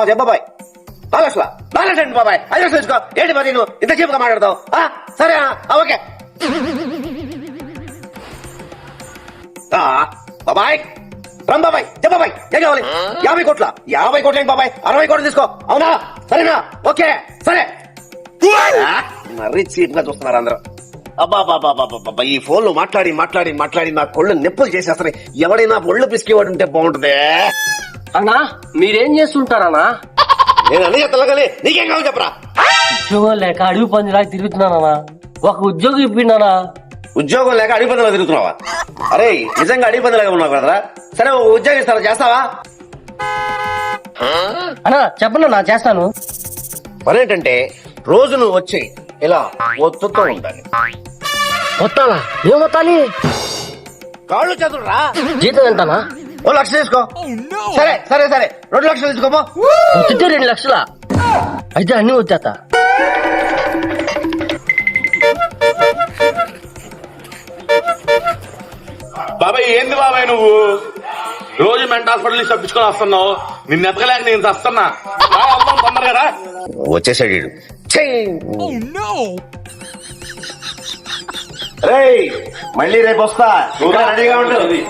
చెప్పబాయ్ 4 లక్షల 4 లక్షలు బాబాయ్ 5 లక్షలు తీసుకో. ఏంటి మరి నువ్వు ఇంత చీపుగా మాట్లాడతావు? సరే ఓకే బాబాయ్ రమ్ బాబాయ్ చెప్పబాయ్ ఏం కావాలి? 50 కోట్ల 50 కోట్లు ఏంటి బాబాయ్? 60 కోట్లు తీసుకో. అవునా? సరేనా? ఓకే సరే. మరీ చీప్ గా చూస్తున్నారు అందరూ. అబ్బా ఈ ఫోన్ లో మాట్లాడి మాట్లాడి మాట్లాడి నా కొళ్ళు నొప్పులు చేసేస్తాయి. ఎవడైనా ఒళ్ళు పిసికేవాడు ఉంటే బాగుంటుంది. అన్నా మీరేం చేస్తుంటారన్నా? నేను అన్ని చెప్తాను, నీకేం కావాలి చెప్పరా? ఉద్యోగం లేక అడవి పందిలాగా తిరుగుతున్నానా? ఒక ఉద్యోగం ఇప్పిండానా? ఉద్యోగం లేక అడవి పందిలా తిరుగుతున్నావా? అరే నిజంగా అడవి పందిలాగా ఉన్నావు కదరా. సరే ఉద్యోగం ఇస్తారా, చేస్తావా? అన్నా చెప్పండి నా చేస్తాను. మరేంటంటే రోజు నువ్వు వచ్చి ఇలా ఒత్తుతూ ఉండాలి. వస్తానా? ఏం వస్తాలి? కాళ్ళు చేతులు రా. జీతం ఎంతనా? 1 లక్ష తీసుకో. సరే సరే సరే 2 లక్షలు తీసుకోపో. వచ్చితే 2 లక్షలా? అయితే అన్ని వచ్చేస్తా. బాబాయ్ ఏంది బాబాయ్ నువ్వు రోజు మెంటల్ హాస్పిటల్ నుంచి తప్పించుకొని వస్తున్నావు? నిన్ను ఎతకలేక నేను వస్తున్నా. తొందరగా వచ్చేసాడు వీడు. రేయ్ మళ్ళీ రేపు వస్తా. ఇంకా రెడీగా ఉంటుంది.